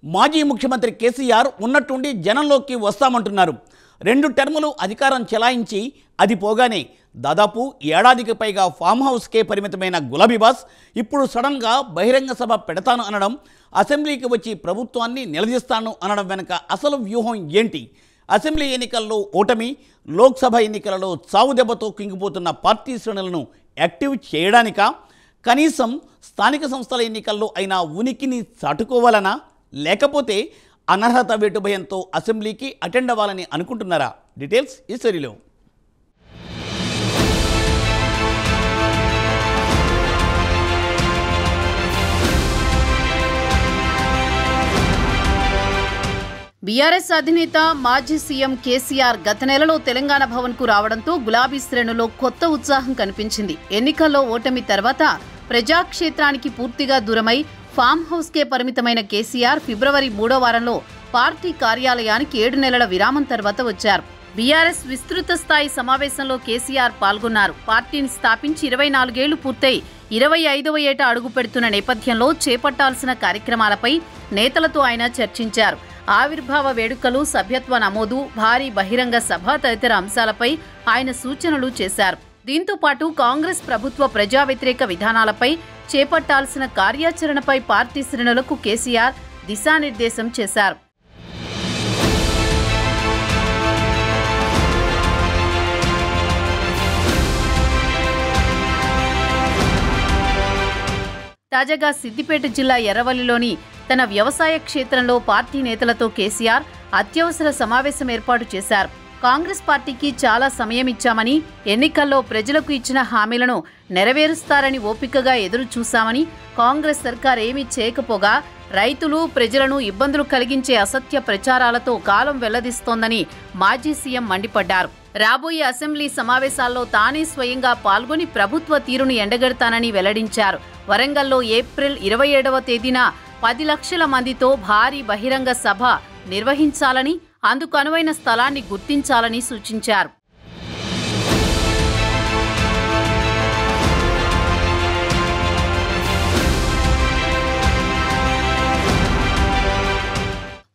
మాజీ ముఖ్యమంత్రి కేసీఆర్ ఉన్నట్టుండి జనంలోకి వస్తామంటున్నారు. 2 టర్ములు అధికారం చెలాయించి అది పోగానే దాదాపు ఏడాదికి పైగా ఫామ్ హౌస్కే పరిమితమైన గులాబీబాస్ ఇప్పుడు సడన్గా బహిరంగ సభ పెడతాను అనడం, అసెంబ్లీకి వచ్చి ప్రభుత్వాన్ని నిలదీస్తాను అనడం వెనుక అసలు వ్యూహం ఏంటి? అసెంబ్లీ ఎన్నికల్లో ఓటమి, లోక్సభ ఎన్నికలలో చావు దెబ్బతో కుంగిపోతున్న పార్టీ శ్రేణులను యాక్టివ్ చేయడానికా? కనీసం స్థానిక సంస్థల ఎన్నికల్లో అయినా ఉనికిని చాటుకోవాలనా? లేకపోతే అనర్హత వేటు భయంతో అసెంబ్లీకి అటెండ్ అవ్వాలని అనుకుంటున్నారా? డీటెయిల్స్ ఈ స్టోరీలో. బీఆర్ఎస్ అధినేత మాజీ సీఎం కేసీఆర్ గత నెలలో తెలంగాణ భవన్కు రావడంతో గులాబీ శ్రేణులో కొత్త ఉత్సాహం కనిపించింది. ఎన్నికల్లో ఓటమి తర్వాత ప్రజాక్షేత్రానికి పూర్తిగా దూరమై ఫామ్ హౌస్కే పరిమితమైన కేసీఆర్ ఫిబ్రవరి 3వ వారంలో పార్టీ కార్యాలయానికి 7 నెలల విరామం తర్వాత వచ్చారు. బీఆర్ఎస్ విస్తృత స్థాయి సమావేశంలో కేసీఆర్ పాల్గొన్నారు. పార్టీని స్థాపించి 24 ఏళ్లు పూర్తయి 25వ ఏట అడుగు పెడుతున్న నేపథ్యంలో చేపట్టాల్సిన కార్యక్రమాలపై నేతలతో ఆయన చర్చించారు. ఆవిర్భావ వేడుకలు, సభ్యత్వ నమోదు, భారీ బహిరంగ సభ తదితర అంశాలపై ఆయన సూచనలు చేశారు. దీంతో పాటు కాంగ్రెస్ ప్రభుత్వ ప్రజా వ్యతిరేక విధానాలపై చేపట్టాల్సిన కార్యాచరణపై పార్టీ శ్రేణులకు కేసీఆర్ దిశానిర్దేశం చేశారు. తాజాగా సిద్దిపేట జిల్లా ఎర్రవల్లిలోని తన వ్యవసాయ క్షేత్రంలో పార్టీ నేతలతో కేసీఆర్ అత్యవసర సమావేశం ఏర్పాటు చేశారు. కాంగ్రెస్ పార్టీకి చాలా సమయం ఇచ్చామని, ఎన్నికల్లో ప్రజలకు ఇచ్చిన హామీలను నెరవేరుస్తారని ఓపికగా ఎదురు చూశామని, కాంగ్రెస్ సర్కార్ ఏమీ చేయకపోగా రైతులు, ప్రజలను ఇబ్బందులు కలిగించే అసత్య ప్రచారాలతో కాలం వెల్లదీస్తోందని మాజీ సీఎం మండిపడ్డారు. రాబోయే అసెంబ్లీ సమావేశాల్లో తానే స్వయంగా పాల్గొని ప్రభుత్వ తీరును ఎండగడతానని వెల్లడించారు. వరంగల్లో ఏప్రిల్ 27వ తేదీన 10 లక్షల మందితో భారీ బహిరంగ సభ నిర్వహించాలని, అందుకు అనువైన స్థలాన్ని గుర్తించాలని సూచించారు.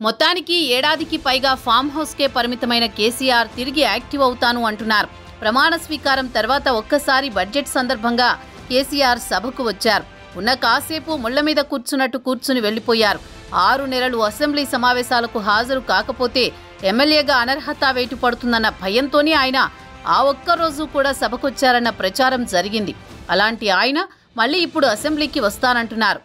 మొత్తానికి ఏడాదికి పైగా ఫామ్ హౌస్కే పరిమితమైన కేసీఆర్ తిరిగి యాక్టివ్ అవుతాను అంటున్నారు. ప్రమాణ స్వీకారం తర్వాత ఒక్కసారి బడ్జెట్ సందర్భంగా కేసీఆర్ సభకు వచ్చారు. ఉన్న కాసేపు ముళ్ల మీద కూర్చున్నట్టు కూర్చుని వెళ్లిపోయారు. 6 నెలలు అసెంబ్లీ సమావేశాలకు హాజరు కాకపోతే ఎమ్మెల్యేగా అనర్హత వేటు పడుతుందన్న భయంతోనే ఆయన ఆ ఒక్కరోజు కూడా సభకొచ్చారన్న ప్రచారం జరిగింది. అలాంటి ఆయన మళ్లీ ఇప్పుడు అసెంబ్లీకి వస్తానంటున్నారు.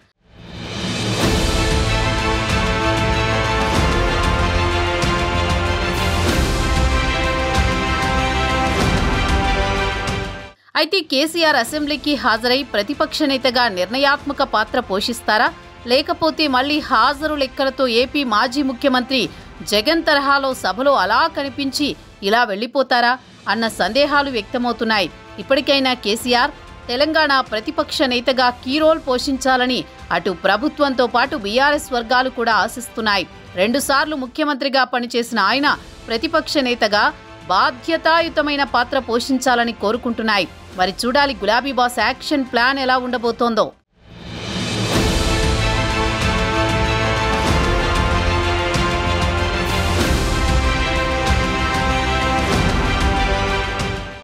అయితే కేసీఆర్ అసెంబ్లీకి హాజరై ప్రతిపక్ష నేతగా నిర్ణయాత్మక పాత్ర పోషిస్తారా? లేకపోతే మళ్లీ హాజరు లెక్కలతో ఏపీ మాజీ ముఖ్యమంత్రి జగన్ తరహాలో సభలో అలా కనిపించి ఇలా వెళ్లిపోతారా అన్న సందేహాలు వ్యక్తమవుతున్నాయి. ఇప్పటికైనా కేసీఆర్ తెలంగాణ ప్రతిపక్ష నేతగా కీ రోల్ పోషించాలని అటు ప్రభుత్వంతో పాటు బీఆర్ఎస్ వర్గాలు కూడా ఆశిస్తున్నాయి. 2 సార్లు ముఖ్యమంత్రిగా పనిచేసిన ఆయన ప్రతిపక్ష నేతగా బాధ్యతాయుతమైన పాత్ర పోషించాలని కోరుకుంటున్నాయి. మరి చూడాలి గులాబీ బాస్ యాక్షన్ ప్లాన్ ఎలా ఉండబోతోందో.